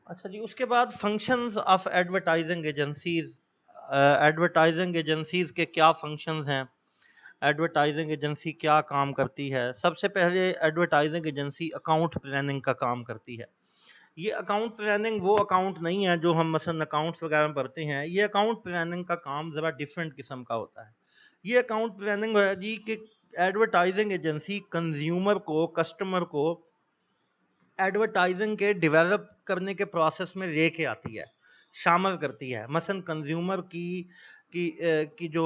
اچھا جی، اس کے بعد فنکشنز آف ایڈورٹائزنگ ایجنسیز کے کیا فنکشنز ہیں، ایڈورٹائزنگ ایجنسی کیا کام کرتی ہے؟ سب سے پہلے ایڈورٹائزنگ ایجنسی اکاؤنٹ پلاننگ کا کام کرتی ہے۔ یہ اکاؤنٹ پلاننگ وہ اکاؤنٹ نہیں ہے جو ہم مثلا اکاؤنٹس وغیرہ میں پڑھتے ہیں، یہ اکاؤنٹ پلاننگ کا کام ذرا ڈفرینٹ قسم کا ہوتا ہے۔ یہ اکاؤنٹ پلاننگ ہے جی کہ ایڈورٹائزنگ ایجنسی کنزیومر کو، کسٹمر کو ایڈورٹائزنگ کے ڈیولپ کرنے کے پروسیس میں لے کے آتی ہے، شامل کرتی ہے۔ مثلا کنزیومر کی جو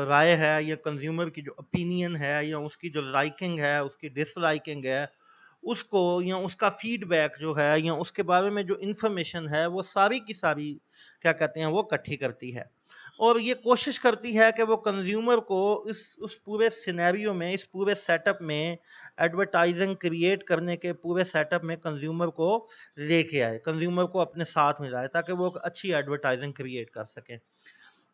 رائے ہے، یا کنزیومر کی جو اپینین ہے، یا اس کی جو لائکنگ ہے، اس کی ڈس لائکنگ ہے، اس کو یا اس کا فیڈ بیک جو ہے، یا اس کے بارے میں جو انفارمیشن ہے، وہ ساری کی ساری کیا کہتے ہیں وہ اکٹھی کرتی ہے، اور یہ کوشش کرتی ہے کہ وہ کنزیومر کو اس پورے سینیریو میں، اس پورے سیٹ اپ میں، ایڈورٹائزنگ کریٹ کرنے کے پورے سیٹ اپ میں کنزیومر کو لے کے آئے، کنزیومر کو اپنے ساتھ ملائے، تاکہ وہ اچھی ایڈورٹائزنگ کریٹ کر سکیں۔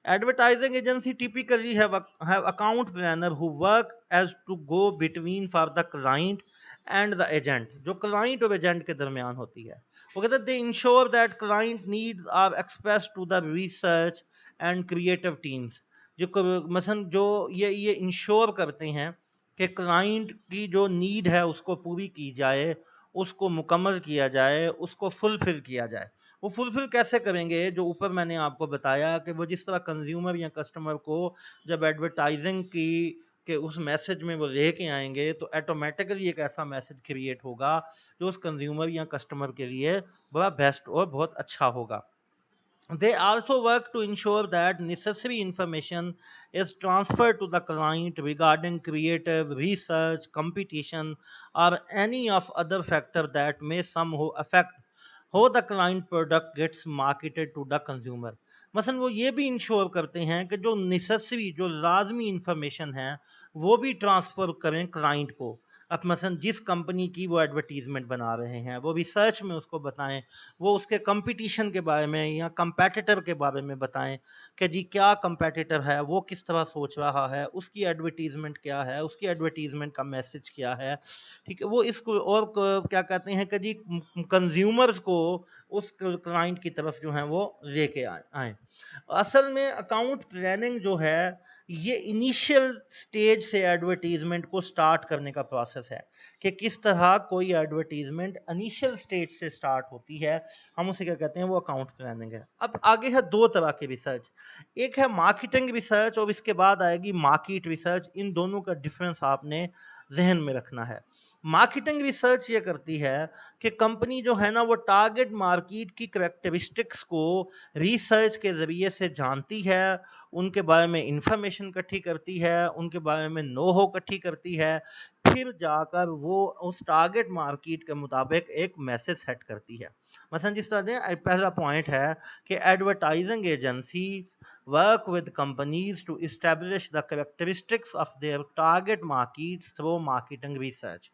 Advertising agency typically have account planner who work as to go between for the client and the agent، جو client اور agent کے درمیان ہوتی ہے۔ وہ کہتے ہیں they ensure that client needs are expressed to the research and creative teams، جو مثلا جو یہ انشور کرتے ہیں کہ کلائنٹ کی جو نیڈ ہے اس کو پوری کی جائے، اس کو مکمل کیا جائے، اس کو فلفل کیا جائے۔ وہ فلفل کیسے کریں گے؟ جو اوپر میں نے آپ کو بتایا کہ وہ جس طرح کنزیومر یا کسٹمر کو جب ایڈورٹائزنگ کی کہ اس میسج میں وہ لے کے آئیں گے، تو ایٹومیٹکلی ایک ایسا میسج کریٹ ہوگا جو اس کنزیومر یا کسٹمر کے لیے بڑا بیسٹ اور بہت اچھا ہوگا۔ They also work to ensure that necessary information is transferred to the client regarding creative, research, competition, or any of other factor that may somehow affect how the client product gets marketed to the consumer۔ مثلا وہ یہ بھی ensure کرتے ہیں کہ جو necessary, جو لازمی انفارمیشن ہے، وہ بھی ٹرانسفر کریں کلائنٹ کو۔ اب مثلا جس کمپنی کی وہ ایڈورٹیزمنٹ بنا رہے ہیں، وہ ریسرچ میں اس کو بتائیں، وہ اس کے کمپٹیشن کے بارے میں یا کمپیٹیٹر کے بارے میں بتائیں کہ جی کیا کمپیٹیٹر ہے، وہ کس طرح سوچ رہا ہے، اس کی ایڈورٹیزمنٹ کیا ہے، اس کی ایڈورٹیزمنٹ کا میسج کیا ہے، ٹھیک ہے۔ وہ اس کو اور کیا کہتے ہیں کہ جی کنزیومرز کو اس کلائنٹ کی طرف جو ہیں وہ لے کے آئیں۔ اصل میں اکاؤنٹ پلاننگ جو ہے یہ انیشیل سٹیج سے ایڈورٹیزمنٹ کو سٹارٹ کرنے کا پروسیس ہے، کہ کس طرح کوئی ایڈورٹیزمنٹ انیشیل سٹیج سے سٹارٹ ہوتی ہے، ہم اسے کیا کہتے ہیں وہ اکاؤنٹ پلاننگ ہے۔ اب آگے ہے دو طرح کی ریسرچ، ایک ہے مارکیٹنگ ریسرچ اور اس کے بعد آئے گی مارکیٹ ریسرچ۔ ان دونوں کا ڈفرنس آپ نے ذہن میں رکھنا ہے۔ مارکیٹنگ ریسرچ یہ کرتی ہے کہ کمپنی جو ہے نا وہ ٹارگٹ مارکیٹ کی کریکٹرسٹکس کو ریسرچ کے ذریعے سے جانتی ہے، ان کے بارے میں انفارمیشن اکٹھی کرتی ہے، ان کے بارے میں نو ہو اکٹھی کرتی ہے، پھر جا کر وہ اس ٹارگٹ مارکیٹ کے مطابق ایک میسج سیٹ کرتی ہے۔ مثلا جس طرح پہلا پوائنٹ ہے کہ advertising agencies work with companies to establish the characteristics of their target markets through marketing research.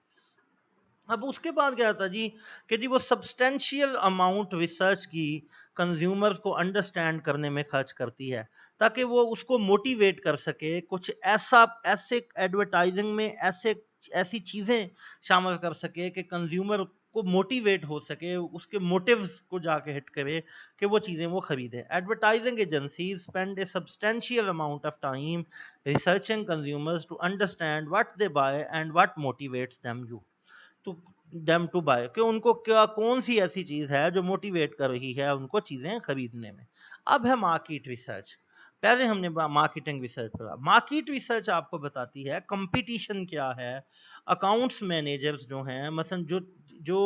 اب اس کے بعد کیا تھا جی کہ جی وہ سبسٹینشیل اماؤنٹ ریسرچ کی کنزیومر کو انڈرسٹینڈ کرنے میں خرچ کرتی ہے، تاکہ وہ اس کو موٹیویٹ کر سکے، کچھ ایسے ایڈورٹائزنگ میں ایسی چیزیں شامل کر سکے کہ کنزیومر کو موٹیویٹ ہو سکے، اس کے موٹیوز کو جا کے ہٹ کرے کہ وہ چیزیں وہ خریدے۔ Advertising agencies spend a substantial amount of time researching consumers to understand what they buy and what motivates them to buy, کہ ان کو کیا کون سی ایسی چیز ہے جو موٹیویٹ کر رہی ہے ان کو چیزیں خریدنے میں۔ اب ہے مارکیٹ ریسرچ۔ پہلے ہم نے مارکیٹنگ ریسرچ پڑھا، مارکیٹ ریسرچ آپ کو بتاتی ہے کمپٹیشن کیا ہے۔ اکاؤنٹس مینیجرز جو ہیں مثلا جو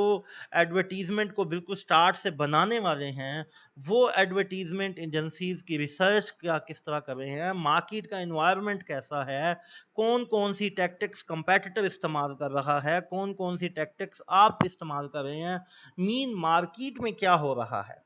ایڈورٹیزمنٹ کو بالکل سٹارٹ سے بنانے والے ہیں، وہ ایڈورٹیزمنٹ ایجنسیز کی ریسرچ کیا کس طرح کر رہے ہیں، مارکیٹ کا انوائرمنٹ کیسا ہے، کون کون سی ٹیکٹکس کمپیٹیٹر استعمال کر رہا ہے، کون کون سی ٹیکٹکس آپ استعمال کر رہے ہیں، مارکیٹ میں کیا ہو رہا ہے۔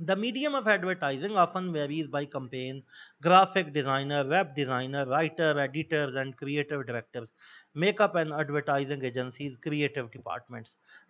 The medium of advertising often varies by campaign. Graphic designer, web designer, writer, editors, and creative directors make up an advertising agency's creative departments.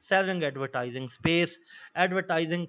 Selling advertising space. Advertising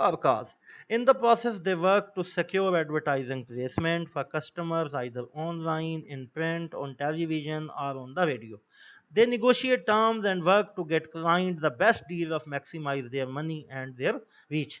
or cause. In the process, they work to secure advertising placement for customers either online, in print, on television, or on the radio. They negotiate terms and work to get client the best deal of maximize their money and their reach.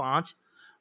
5